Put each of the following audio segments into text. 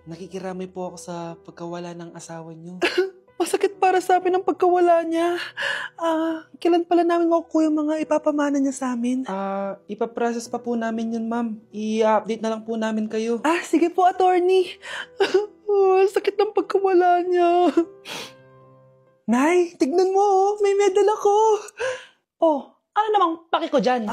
nakikiramay po ako sa pagkawala ng asawa niyo. Masakit para sa amin ang pagkawala niya. Kailan pala namin makukuha yung mga ipapamana niya sa amin? Ipaprocess pa po namin yun, ma'am. I-update na lang po namin kayo. Sige po, attorney. Sakit ng pagkawala niya. Nay, tignan mo, may medal ako. Ano namang paki ko dyan?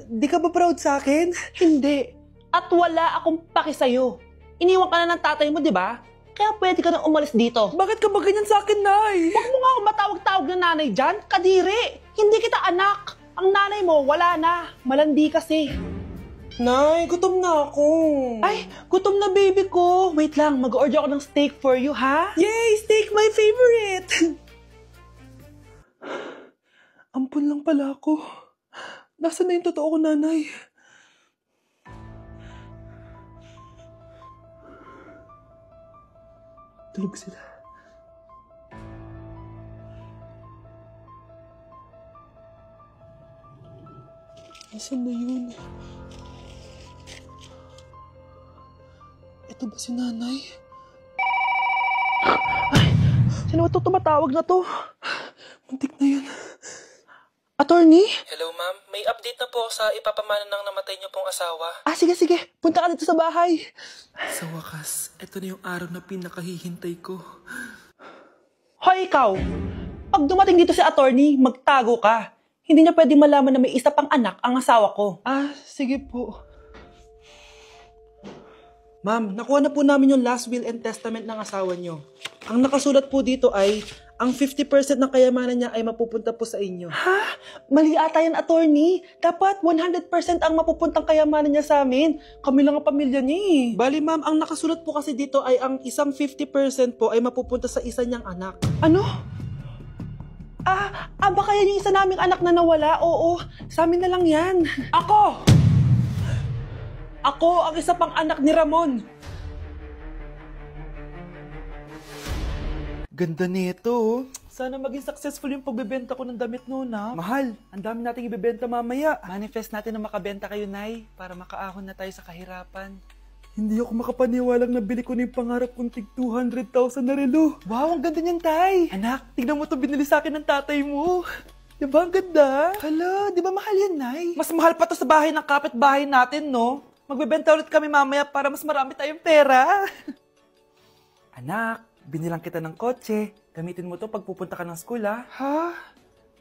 Di ka ba proud sa akin? Hindi. At wala akong paki sa'yo. Iniwan ka na ng tatay mo, di ba? Kaya pwede ka nang umalis dito. Bakit ka ba ganyan sa akin, Nay? Huwag mo nga akong matawag-tawag na nanay dyan. Kadiri. Hindi kita anak. Ang nanay mo, wala na. Malandi kasi. Nay, gutom na ako. Ay, gutom na baby ko. Wait lang, mag-order ako ng steak for you, ha? Yay! Steak, my favorite! Ampun lang pala ako. Nasaan na yung totoo ko, nanay? Tulog sila. Nasaan na yun? Ito ba si nanay? Sino ito tumatawag na to? Muntik na yun. Attorney? Hello, ma'am. May update na po sa ipapamana ng namatay niyo pong asawa. Sige. Punta ka dito sa bahay. Sa wakas, ito na yung araw na pinakahihintay ko. Hoy, ikaw! Pag dumating dito si attorney, magtago ka. Hindi niya pwede malaman na may isa pang anak ang asawa ko. Sige po. Ma'am, nakuha na po namin yung last will and testament ng asawa niyo. Ang nakasulat po dito ay, ang 50% ng kayamanan niya ay mapupunta po sa inyo. Mali ata yan, attorney. Dapat 100% ang mapupuntang kayamanan niya sa amin. Kami lang ang pamilya niya eh. Bali, ma'am, ang nakasulat po kasi dito ay ang isang 50% po ay mapupunta sa isa niyang anak. Ano? Baka yan yung isa naming anak na nawala? Oo, sa amin na lang yan. Ako ang isa pang anak ni Ramon. Ganda nito. Sana maging successful yung pagbebenta ko ng damit noon, ha? Mahal, ang dami nating ibebenta mamaya. Manifest natin na makabenta kayo, Nay, para makaahon na tayo sa kahirapan. Hindi ako makapaniwalang nabili ko na yung pangarap kong tig 200,000 na relo. Wow, ang ganda niyan, Tay. Anak, tignan mo to binili sa akin ng tatay mo. Diba ang ganda? Hala, di ba mahal yan, Nay? Mas mahal pa to sa bahay ng kapitbahay natin, no? Magbebenta ulit kami mamaya para mas marami tayong pera. Anak, binilang kita ng kotse. Gamitin mo to pag pupunta ka ng school, ha? Ha?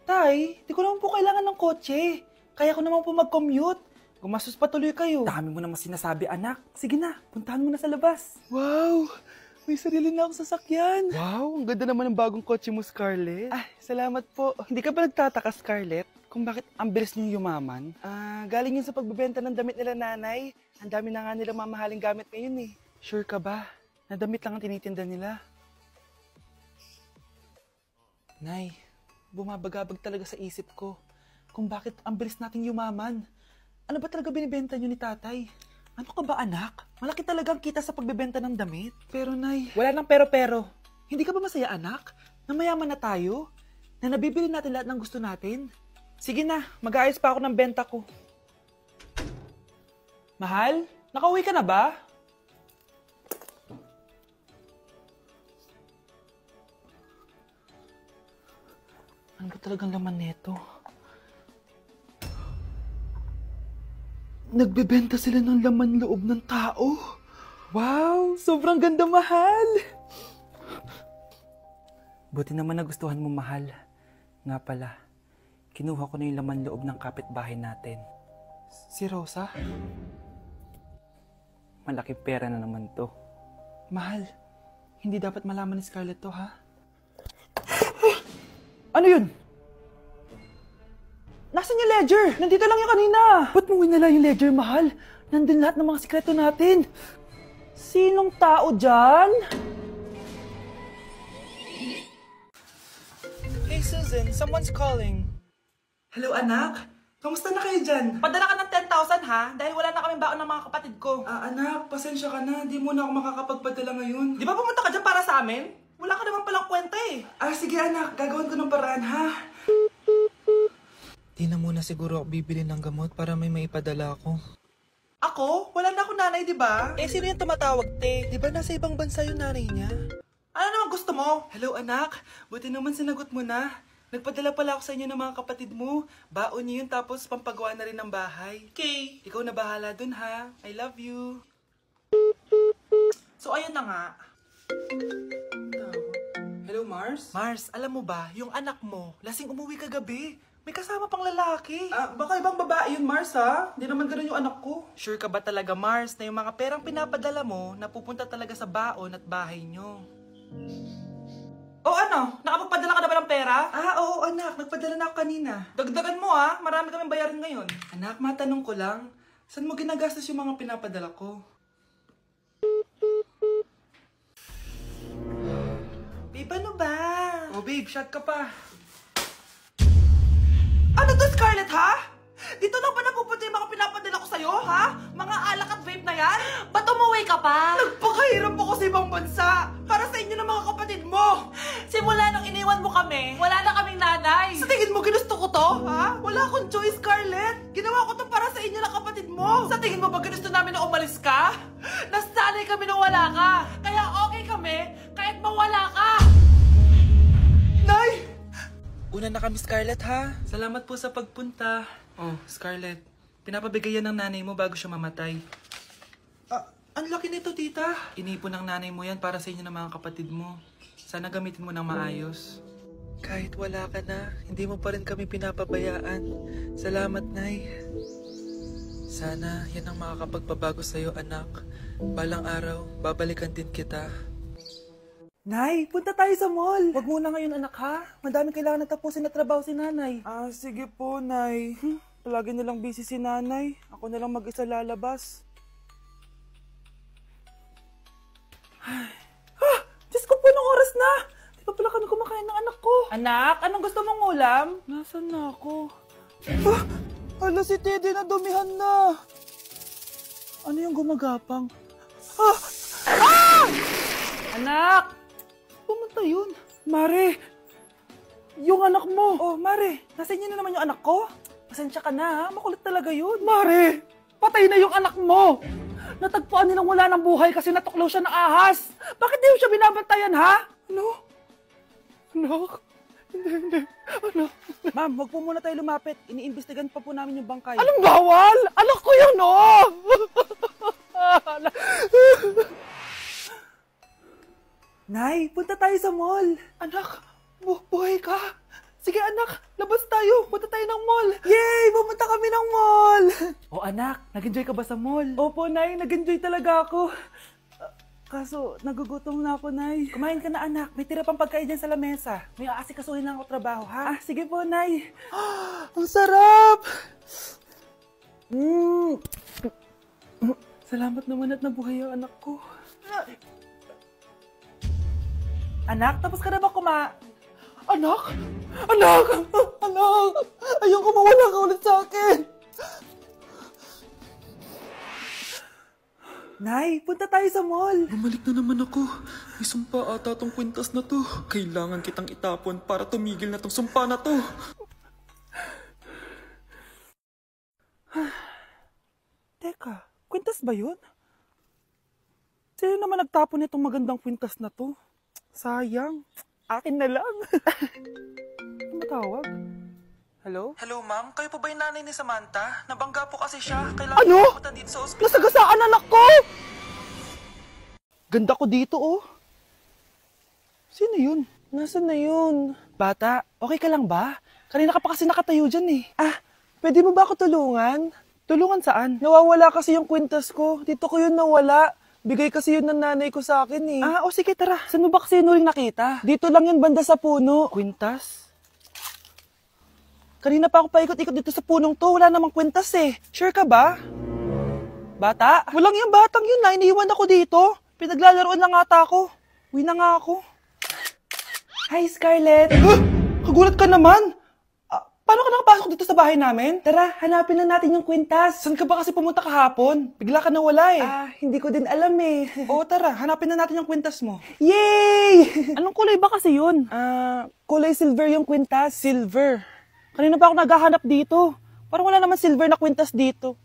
Tay, di ko naman po kailangan ng kotse. Kaya ko naman po mag-commute. Gumastos pa tuloy kayo. Dami mo naman sinasabi, anak. Sige na, puntahan mo na sa labas. Wow, may sarili na akong sasakyan. Wow, ang ganda naman ng bagong kotse mo, Scarlett. Salamat po. Hindi ka ba nagtataka, Scarlett, kung bakit ang bilis niyong yumaman? Galing yun sa pagbebenta ng damit nila nanay. Ang dami na nga nila mamahaling gamit ngayon eh. Sure ka ba? Na damit lang ang tinitinda nila? Nay, bumabagabag talaga sa isip ko kung bakit ang bilis nating yumaman. Ano ba talaga binibenta niyo ni tatay? Ano ka ba, anak? Malaki talaga ang kita sa pagbebenta ng damit. Pero, Nay, Wala nang pero-pero. hindi ka ba masaya, anak? Na mayaman na tayo? Na nabibili natin lahat ng gusto natin? Sige na, mag-aayos pa ako ng benta ko. Mahal, nakauwi ka na ba? Ano ba talagang laman neto? Nagbebenta sila ng laman loob ng tao. Wow, sobrang ganda, mahal. Buti naman nagustuhan mo, mahal. Nga pala, kinuha ko na yung laman loob ng kapitbahay natin. Si Rosa? Malaking pera na naman to. Mahal, hindi dapat malaman ni Scarlett to, ha? Ano yun? Nasaan yung ledger? Nandito lang yung kanina. Ba't mo winala yung ledger, mahal? Nandun lahat ng mga sikreto natin. Sinong tao dyan? Hey, Susan, someone's calling. Hello, anak. Kamusta na kayo dyan? Padala ka ng 10,000 ha? Dahil wala na kaming baon ng mga kapatid ko. Anak, pasensya ka na. Di mo na ako makakapagpadala ngayon. Di ba pumunta ka dyan para sa amin? Wala ka naman palang kwenta eh. Sige anak, gagawin ko ng paraan, ha? Di na muna siguro ako bibili ng gamot para may maipadala ako. Ako? Wala na akong nanay, di ba? Eh, sino yung tumatawag, te? Di ba nasa ibang bansa yung nanay niya? Ano naman gusto mo? Hello, anak. Buti naman sinagot mo na. Nagpadala pala ako sa inyo ng mga kapatid mo. Baon niyo yun tapos pampagawa na rin ng bahay. Okay, ikaw na bahala dun ha. I love you. So, ayun na nga. Hello, Mars? Mars, alam mo ba, yung anak mo, lasing umuwi kagabi. May kasama pang lalaki. Baka ibang babae yun, Mars, ha? Hindi naman ganun yung anak ko. Sure ka ba talaga, Mars, na yung mga perang pinapadala mo, napupunta talaga sa baon at bahay nyo? O ano? Nakapagpadala ka na ba ng pera? Oo, anak. Nagpadala na ako kanina. Dagdagan mo ha. Marami kaming bayarin ngayon. Anak, matanong ko lang, saan mo ginagastos yung mga pinapadala ko? Babe, ano ba? Oh, babe, shot ka pa. Ano to, Scarlett, ha? Dito lang ba napupunta yung mga pinapadala ko sa'yo, ha? Mga alak at vape na yan? Ba't umuwi ka pa? Nagpakahirap ako sa ibang bansa para sa inyo ng mga kapatid mo. Simula nung iniwan mo kami, wala na kaming nanay. Sa tingin mo ginusto ko to, ha? Wala akong choice, Scarlett. Ginawa ko to para sa inyo ng kapatid mo. Sa tingin mo ba gusto namin na umalis ka? Nasanay kami nung wala ka. Kaya okay kami kahit mawala ka. Nay! Una na kami, Scarlett, ha? Salamat po sa pagpunta. Oh, Scarlett, pinapabigay yan ng nanay mo bago siya mamatay. Ang laki nito, tita. Inipon ng nanay mo yan para sa inyo ng mga kapatid mo. Sana gamitin mo ng maayos. Kahit wala ka na, hindi mo pa rin kami pinapabayaan. Salamat, Nay. Sana yan ang makakapagpabago sa'yo, anak. Balang araw, babalikan din kita. Nay, punta tayo sa mall. Wag muna ngayon, anak, ha? Madami kailangan na tapusin na trabaho si nanay. Sige po, Nay. Palagi nilang busy si nanay. Ako na lang mag-isa lalabas. Diyos ko po, anong oras na? Di pa pala kami kumakain ng anak ko. Anak, anong gusto mong ulam? Nasaan na ako? Hala, si Teddy na dumihan na. Ano yung gumagapang? Anak! Pumunta yun. Mare, yung anak mo. Oh, Mare, nasa inyo na naman yung anak ko? Pasensya ka na, ha? Makulit talaga yun. Mare, patay na yung anak mo. Natagpuan nilang wala ng buhay kasi natuklaw siya ng ahas. Bakit di mo siya binabantayan, ha? Ano? Anak? Hindi. Anak? Ma'am, wag po muna tayo lumapit. Iniimbestigan pa po namin yung bangkay. Anong bawal? Anak ko yun, oh! Nay, punta tayo sa mall. Anak, buhay ka. Sige anak, labas tayo. Punta tayo ng mall. Yay! Pumunta kami ng mall! O anak, nag-enjoy ka ba sa mall? Opo, Nay. Nag-enjoy talaga ako. Kaso, nagugutom na ako, Nay. Kumain ka na, anak. May tira pang pagkain dyan sa lamesa. May aasikasuhin lang ako trabaho, ha? Sige po, Nay. Ang sarap! Salamat naman at nabuhay ang anak ko. Anak, tapos ka na ba Anak! Anak! Anak! Ayoko mawala ka ulit sa akin! Nay, punta tayo sa mall. Bumalik na naman ako. May sumpa ata tong kwintas na to. Kailangan kitang itapon para tumigil na tong sumpa na to. Teka, kwintas ba yun? Sino naman nagtapon nitong magandang kwintas na to? Sayang. Akin na lang. Ano matawag? Hello? Hello ma'am, kayo po ba yung nanay ni Samantha? Nabangga po kasi siya. Kailangan Ano? pumunta dito sa ospital. Nasagasaan anak ko! Ganda ko dito, oh. Sino yun? Nasaan na yun? Bata, okay ka lang ba? Kanina ka pa kasi nakatayo dyan, eh. Pwede mo ba ako tulungan? Tulungan saan? Nawawala kasi yung kwintas ko. Dito ko yun nawala. Bigay kasi yun ng nanay ko sa akin, eh. O sige, tara. Saan mo ba kasi yun uling nakita? Dito lang yun, banda sa puno. Kwintas? Kanina pa ako paikot-ikot dito sa punong to. Wala namang kwintas, eh. Sure ka ba? Bata? Walang yung batang yun, na. Iniwan ako dito. Pinaglalaroan lang ata ako. Uwi na nga ako. Hi, Scarlett. Kagulat ka naman. Paano ka nakapasok dito sa bahay namin? Tara, hanapin na natin yung kwintas. Saan ka ba kasi pumunta kahapon? Bigla ka nawala, eh. Hindi ko din alam, eh. Oo, tara, hanapin na natin yung kwintas mo. Yay! Anong kulay ba kasi yun? Kulay silver yung kwintas. Silver? Kanina pa ako naghahanap dito. Parang wala naman silver na kwintas dito.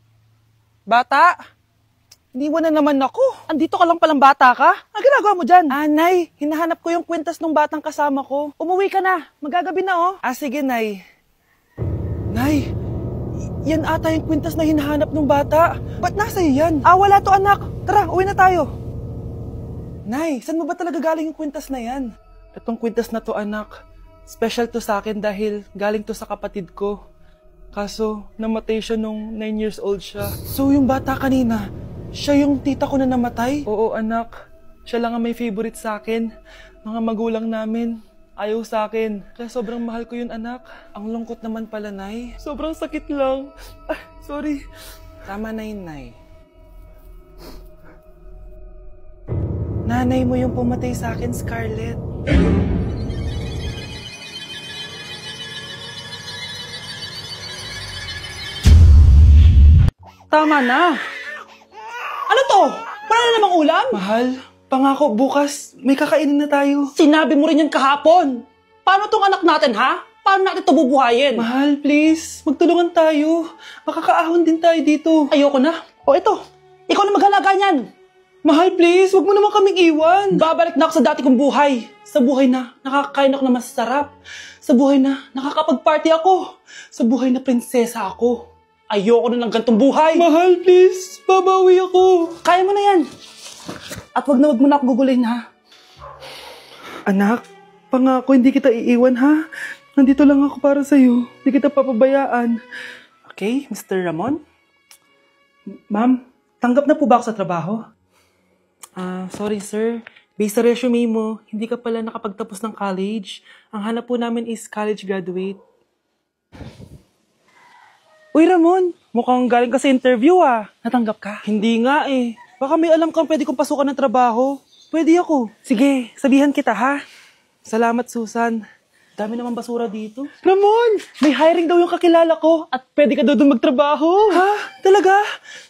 Bata? Iniwan na naman ako. Andito ka lang palang bata ka? Ang ginagawa mo dyan? Nay, hinahanap ko yung kwintas ng batang kasama ko. Umuwi ka na. Magagabi na oh. Sige, Nay. Nay, yan ata yung kwintas na hinahanap ng bata. Ba't nasa iyo yan? Wala to anak. Tara, uwi na tayo. Nay, saan mo ba talaga galing yung kwintas na yan? Itong kwintas na to, anak, special to sa akin dahil galing to sa kapatid ko. Kaso, namatay siya nung 9 years old siya. So yung bata kanina, siya yung tita ko na namatay? Oo, anak. Siya lang ang may favorite sa akin. Mga magulang namin, ayaw sa akin. Kaya sobrang mahal ko yun, anak. Ang lungkot naman pala, Nay. Sobrang sakit lang. Sorry. Tama na yun, Nay. Nanay mo yung pumatay sa akin, Scarlett. Tama na. Ano to? Wala na namang ulam? Mahal, pangako bukas may kakainin na tayo. Sinabi mo rin yan kahapon. Paano tong anak natin, ha? Paano natin ito bubuhayin? Mahal, please, magtulungan tayo. Makakaahon din tayo dito. Ayoko na. O ito, ikaw na maghalaga niyan. Mahal, please, wag mo naman kaming iwan. Babalik na ako sa dati kong buhay. Sa buhay na nakakakain ako na masarap. Sa buhay na nakakapag-party ako. Sa buhay na prinsesa ako. Ayoko na ng gantong buhay. Mahal, please, babawi ako. Kaya mo na yan. At wag na ako gugulin, ha? Anak, pangako hindi kita iiwan, ha? Nandito lang ako para sa'yo. Hindi kita papabayaan. Okay, Mr. Ramon? Ma'am, tanggap na po ba ako sa trabaho? Sorry sir. Based sa resume mo, hindi ka pala nakapagtapos ng college. Ang hanap po namin is college graduate. Uy, Ramon, mukhang galing ka sa interview Natanggap ka? Hindi nga eh. Baka may alam kang pwede kong pasukan ng trabaho. Pwede ako. Sige, sabihan kita ha. Salamat, Susan. Dami naman basura dito. Ramon, may hiring daw yung kakilala ko at pwede ka daw doon magtrabaho. Ha? Talaga?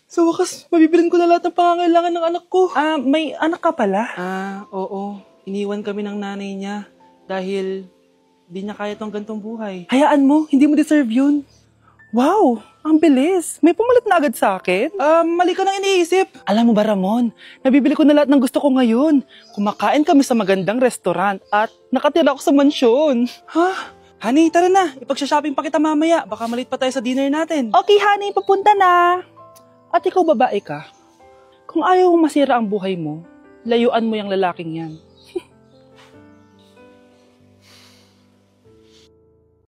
Sa wakas, mabibilin ko na lahat ng pangangailangan ng anak ko. May anak ka pala? Oo. Iniwan kami ng nanay niya dahil di niya kaya tong gantong buhay. Hayaan mo, hindi mo deserve yun. Wow, ang bilis. May pumalit na agad sa akin. Mali ka nang iniisip. Alam mo ba, Ramon, nabibili ko na lahat ng gusto ko ngayon. Kumakain kami sa magandang restaurant at nakatira ako sa mansyon. Ha? Honey, tara na. Ipag-shopping pa kita mamaya. Baka malit pa tayo sa dinner natin. Okay, honey, papunta na. At ikaw, babae ka. Kung ayaw mong masira ang buhay mo, layuan mo yung lalaking yan.